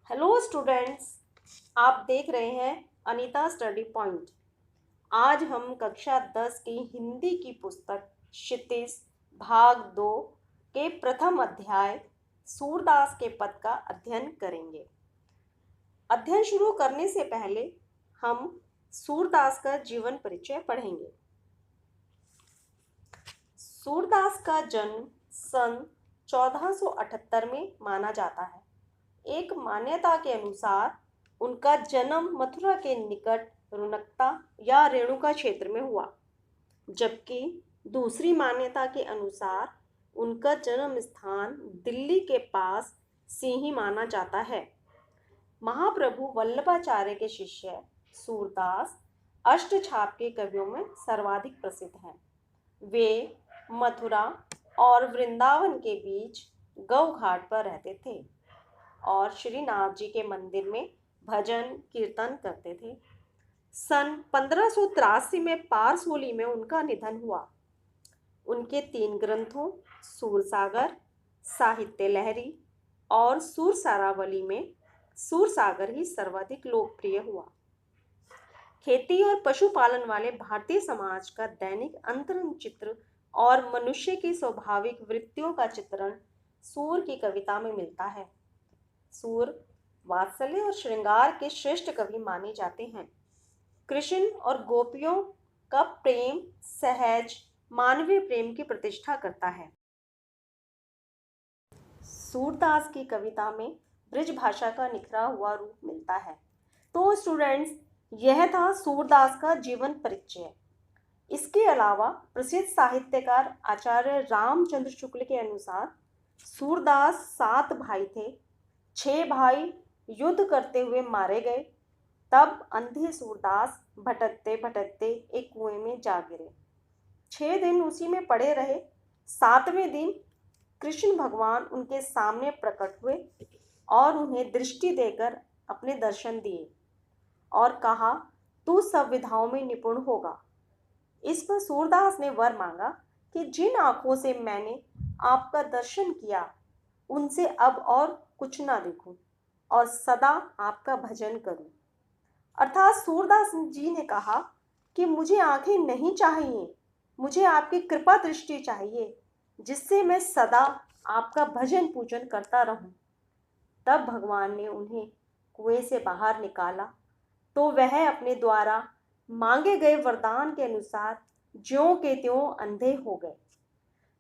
Hello students, आप देख रहे हैं अनीता स्टडी पॉइंट। आज हम कक्षा 10 की हिंदी की पुस्तक क्षितिज भाग 2 के प्रथम अध्याय सूरदास के पद का अध्ययन करेंगे। अध्ययन शुरू करने से पहले हम सूरदास का जीवन परिचय पढ़ेंगे। सूरदास का जन्म सन 1478 में माना जाता है। एक मान्यता के अनुसार उनका जन्म मथुरा के निकट रुनकता या रेणुका क्षेत्र में हुआ, जबकि दूसरी मान्यता के अनुसार उनका जन्म स्थान दिल्ली के पास सिंही माना जाता है। महाप्रभु वल्लभाचार्य के शिष्य सूरदास अष्टछाप के कवियों में सर्वाधिक प्रसिद्ध हैं। वे मथुरा और वृंदावन के बीच गौ घाट पर रहते थे और श्रीनाथ जी के मंदिर में भजन कीर्तन करते थे। सन 1583 में पारसोली में उनका निधन हुआ। उनके 3 ग्रंथों सूरसागर, साहित्य लहरी और सूरसारावली में सूरसागर ही सर्वाधिक लोकप्रिय हुआ। खेती और पशुपालन वाले भारतीय समाज का दैनिक अंतरंग चित्र और मनुष्य की स्वाभाविक वृत्तियों का चित्रण सूर की कविता में मिलता है। सूर वात्सल्य और श्रृंगार के श्रेष्ठ कवि माने जाते हैं। कृष्ण और गोपियों का प्रेम सहज मानवीय प्रेम की प्रतिष्ठा करता है। सूरदास की कविता में ब्रज भाषा का निखरा हुआ रूप मिलता है। तो स्टूडेंट्स, यह था सूरदास का जीवन परिचय। इसके अलावा प्रसिद्ध साहित्यकार आचार्य रामचंद्र शुक्ल के अनुसार सूरदास 7 भाई थे। 6 भाई युद्ध करते हुए मारे गए। तब अंधे सूरदास भटकते भटकते एक कुएं में जा गिरे। 6 दिन उसी में पड़े रहे। 7वें दिन कृष्ण भगवान उनके सामने प्रकट हुए और उन्हें दृष्टि देकर अपने दर्शन दिए और कहा, तू सब विधाओं में निपुण होगा। इस पर सूरदास ने वर मांगा कि जिन आंखों से मैंने आपका दर्शन किया उनसे अब और कुछ ना देखूं और सदा आपका भजन करूं। अर्थात सूरदास जी ने कहा कि मुझे आंखें नहीं चाहिए, मुझे आपकी कृपा दृष्टि चाहिए जिससे मैं सदा आपका भजन पूजन करता रहूं। तब भगवान ने उन्हें कुएं से बाहर निकाला तो वह अपने द्वारा मांगे गए वरदान के अनुसार ज्यों के त्यों अंधे हो गए।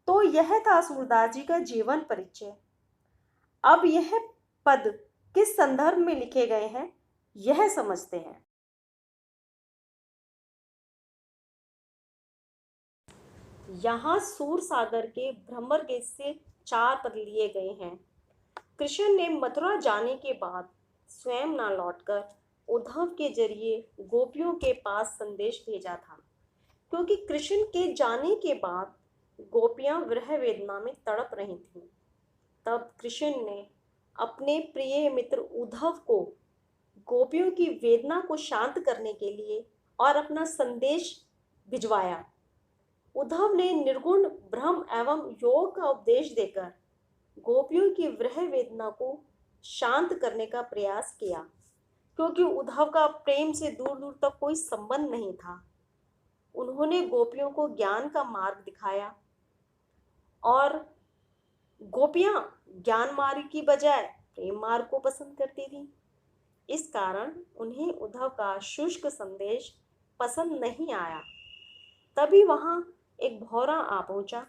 तो यह था सूरदास जी का जीवन परिचय। अब यह पद किस संदर्भ में लिखे गए हैं, यह समझते हैं। यहाँ सूरसागर के भ्रमरगीत से 4 पद लिए गए हैं। कृष्ण ने मथुरा जाने के बाद स्वयं न लौटकर उद्धव के जरिए गोपियों के पास संदेश भेजा था, क्योंकि कृष्ण के जाने के बाद गोपियां विरह वेदना में तड़प रही थीं। तब कृष्ण ने अपने प्रिय मित्र उद्धव को गोपियों की वेदना को शांत करने के लिए और अपना संदेश भिजवाया। उद्धव ने निर्गुण ब्रह्म एवं योग का उपदेश देकर गोपियों की विरह वेदना को शांत करने का प्रयास किया, क्योंकि उद्धव का प्रेम से दूर दूर तक कोई संबंध नहीं था। उन्होंने गोपियों को ज्ञान का मार्ग दिखाया और गोपियां ज्ञान मार्ग की बजाय प्रेम मार्ग को पसंद करती थी। इस कारण उन्हें उद्धव का शुष्क संदेश पसंद नहीं आया। तभी वहां एक भौरा आ पहुंचा।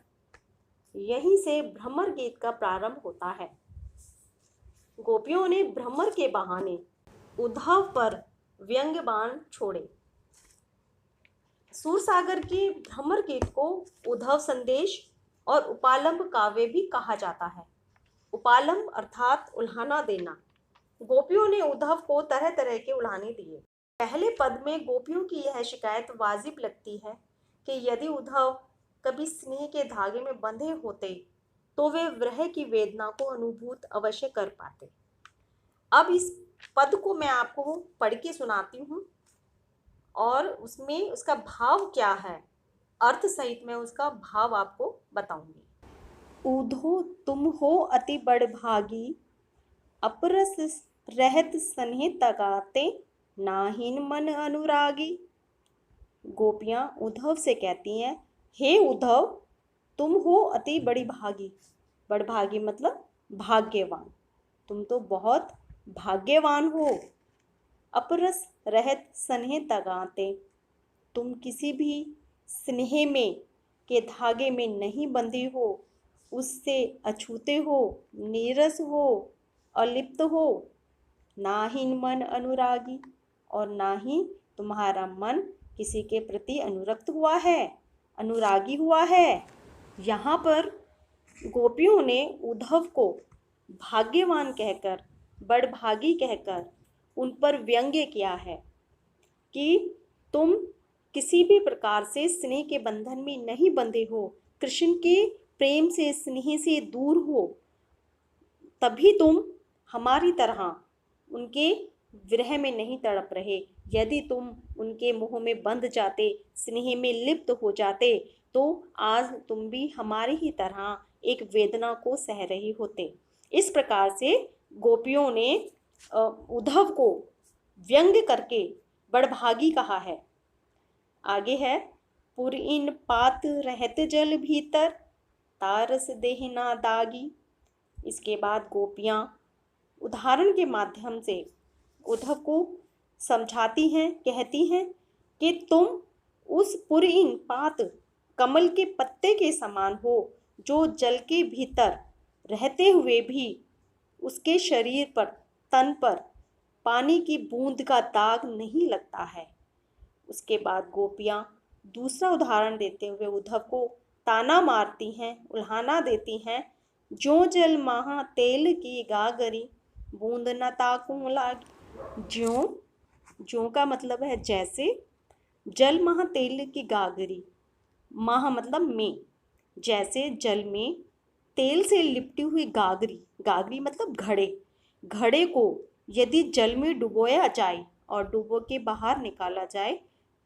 यहीं से भ्रमर गीत का प्रारंभ होता है। गोपियों ने भ्रमर के बहाने उद्धव पर व्यंग्य बाण छोड़े। सूरसागर के भ्रमर गीत को उद्धव संदेश और उपालंब काव्य भी कहा जाता है। उपालंब अर्थात उल्हाना देना। गोपियों ने उद्धव को तरह तरह के उल्हाने दिए। पहले पद में गोपियों की यह शिकायत वाजिब लगती है कि यदि उद्धव कभी स्नेह के धागे में बंधे होते तो वे विरह की वेदना को अनुभूत अवश्य कर पाते। अब इस पद को मैं आपको पढ़ के सुनाती हूँ और उसमें उसका भाव क्या है, अर्थ सहित मैं उसका भाव आपको बताऊंगी। ऊधो तुम हो अति बड़ भागी, अपरस रहत सन्हे तगाते, नाहिन मन अनुरागी। गोपियां उद्धव से कहती हैं, हे उद्धव, तुम हो अति बड़ी भागी। बड़भागी मतलब भाग्यवान, तुम तो बहुत भाग्यवान हो। अपरस रहत स्नेह तगाते, तुम किसी भी स्नेह में के धागे में नहीं बंधे हो, उससे अछूते हो, नीरस हो, अलिप्त हो। ना ही मन अनुरागी, और ना ही तुम्हारा मन किसी के प्रति अनुरक्त हुआ है, अनुरागी हुआ है। यहाँ पर गोपियों ने उद्धव को भाग्यवान कहकर, बड़भागी कहकर उन पर व्यंग्य किया है कि तुम किसी भी प्रकार से स्नेह के बंधन में नहीं बंधे हो, कृष्ण के प्रेम से, स्नेह से दूर हो, तभी तुम हमारी तरह उनके विरह में नहीं तड़प रहे। यदि तुम उनके मोह में बंध जाते, स्नेह में लिप्त हो जाते, तो आज तुम भी हमारी ही तरह एक वेदना को सह रहे होते। इस प्रकार से गोपियों ने उद्धव को व्यंग्य करके बड़भागी कहा है। आगे है, पुरइन पात रहते जल भीतर, तारस देहना दागी। इसके बाद गोपियाँ उदाहरण के माध्यम से उद्धव को समझाती हैं, कहती हैं कि तुम उस पुरइन पात, कमल के पत्ते के समान हो, जो जल के भीतर रहते हुए भी उसके शरीर पर, तन पर पानी की बूंद का दाग नहीं लगता है। उसके बाद गोपियाँ दूसरा उदाहरण देते हुए उद्धव को ताना मारती हैं, उल्हाना देती हैं। जो जल महा तेल की गागरी, बूंद न ताकू लागी। ज्यों का मतलब है जैसे, जल महा तेल की गागरी, महा मतलब में, जैसे जल में तेल से लिपटी हुई गागरी, गागरी मतलब घड़े, घड़े को यदि जल में डुबोया जाए और डुबो के बाहर निकाला जाए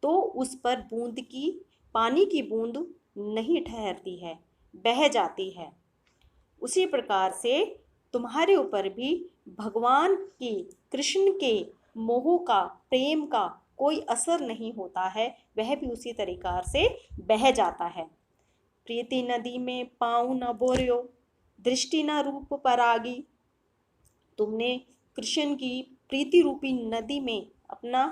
तो उस पर बूंद की, पानी की बूंद नहीं ठहरती है, बह जाती है। उसी प्रकार से तुम्हारे ऊपर भी भगवान की, कृष्ण के मोह का, प्रेम का कोई असर नहीं होता है, वह भी उसी तरीका से बह जाता है। प्रीति नदी में पाँव न बोर्यो, दृष्टि न रूप परागी। तुमने कृष्ण की प्रीति रूपी नदी में अपना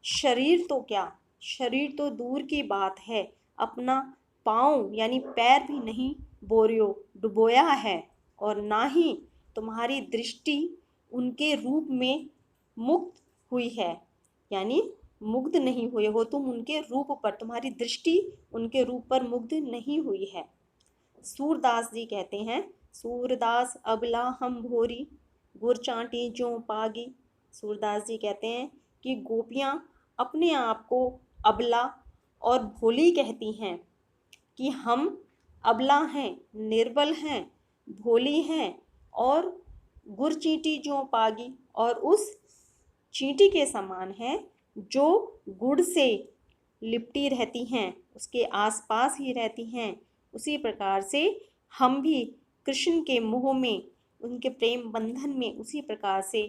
शरीर तो क्या, शरीर तो दूर की बात है, अपना पाँव यानी पैर भी नहीं बोरियो, डुबोया है, और ना ही तुम्हारी दृष्टि उनके रूप में मुक्त हुई है, यानी मुग्ध नहीं हुए हो तुम उनके रूप पर, तुम्हारी दृष्टि उनके रूप पर मुग्ध नहीं हुई है। सूरदास जी कहते हैं, सूरदास अबला हम भोरी, गुर चांटी जो पागी। सूरदास जी कहते हैं कि गोपियाँ अपने आप को अबला और भोली कहती हैं, कि हम अबला हैं, निर्बल हैं, भोली हैं, और गुर चींटी जो पागी, और उस चींटी के समान हैं जो गुड़ से लिपटी रहती हैं, उसके आसपास ही रहती हैं। उसी प्रकार से हम भी कृष्ण के मोह में, उनके प्रेम बंधन में उसी प्रकार से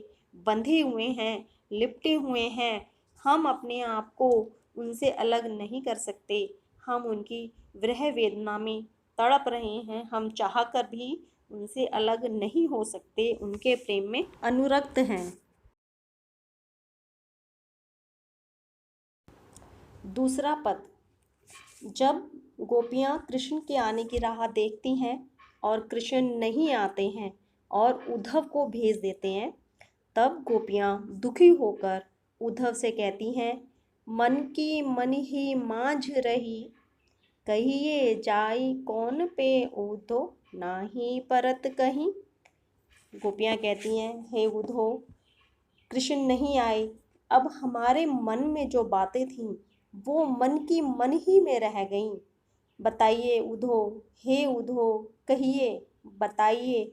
बंधे हुए हैं, लिपटे हुए हैं। हम अपने आप को उनसे अलग नहीं कर सकते, हम उनकी विरह वेदना में तड़प रहे हैं, हम चाह कर भी उनसे अलग नहीं हो सकते, उनके प्रेम में अनुरक्त हैं। दूसरा पद, जब गोपियाँ कृष्ण के आने की राह देखती हैं और कृष्ण नहीं आते हैं और उद्धव को भेज देते हैं, तब गोपियाँ दुखी होकर उद्धव से कहती हैं, मन की मन ही मांझ रही, कहिए जाई कौन पे उद्धो, नाही परत कहीं। गोपियाँ कहती हैं, हे उद्धव, कृष्ण नहीं आए, अब हमारे मन में जो बातें थीं वो मन की मन ही में रह गईं। बताइए उद्धव, हे उद्धव, कहिए, बताइए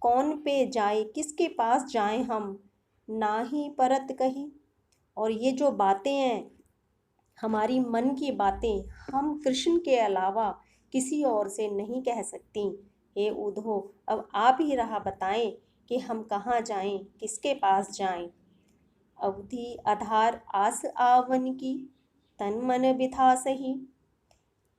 कौन पे जाए, किसके पास जाएं हम, ना ही परत कहीं। और ये जो बातें हैं, हमारी मन की बातें, हम कृष्ण के अलावा किसी और से नहीं कह सकती। हे उद्धव, अब आप ही राह बताएं कि हम कहाँ जाएं, किसके पास जाएं। अवधि आधार आस आवन की, तन मन बिथा सही।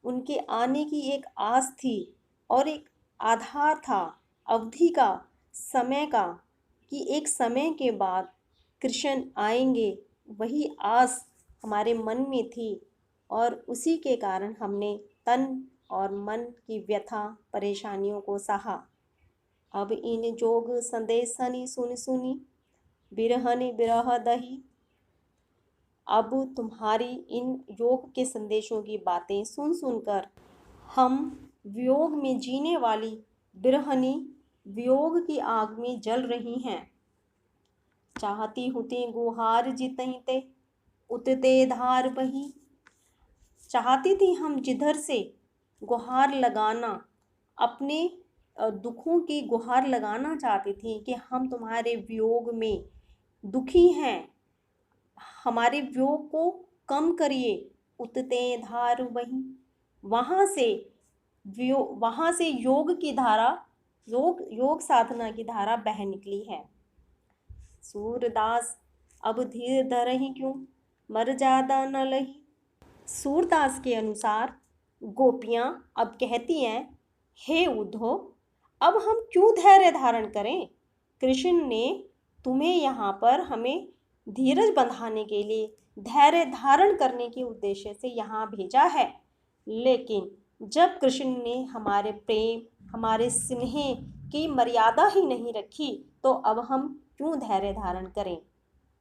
उनके आने की एक आस थी और एक आधार था अवधि का, समय का, कि एक समय के बाद कृष्ण आएंगे। वही आस हमारे मन में थी और उसी के कारण हमने तन और मन की व्यथा परेशानियों को सहा। अब इन जोग संदेशनि सुनि सुनी, बिरहनि बिरह दही। अब तुम्हारी इन योग के संदेशों की बातें सुन सुनकर हम वियोग में जीने वाली बिरहनी वियोग की आग में जल रही हैं। चाहती हुते गुहार जितहि ते, उतते धार बही। चाहती थी हम जिधर से गुहार लगाना, अपने दुखों की गुहार लगाना चाहती थी कि हम तुम्हारे वियोग में दुखी हैं, हमारे वियोग को कम करिए। उतते धार बही, वहाँ से योग की धारा, योग साधना की धारा बह निकली है। सूरदास अब धीर धरहि क्यों, मर ज्यादा न लही। सूरदास के अनुसार गोपियाँ अब कहती हैं, हे उद्धव, अब हम क्यों धैर्य धारण करें। कृष्ण ने तुम्हें यहाँ पर हमें धीरज बंधाने के लिए, धैर्य धारण करने के उद्देश्य से यहाँ भेजा है। लेकिन जब कृष्ण ने हमारे प्रेम, हमारे स्नेह की मर्यादा ही नहीं रखी, तो अब हम क्यों धैर्य धारण करें।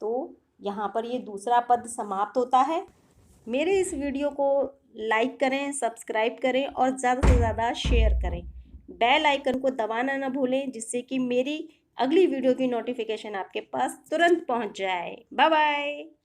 तो यहाँ पर ये दूसरा पद समाप्त होता है। मेरे इस वीडियो को लाइक करें, सब्सक्राइब करें और ज़्यादा से ज़्यादा शेयर करें। बेल आइकन को दबाना ना भूलें, जिससे कि मेरी अगली वीडियो की नोटिफिकेशन आपके पास तुरंत पहुंच जाए। Bye bye.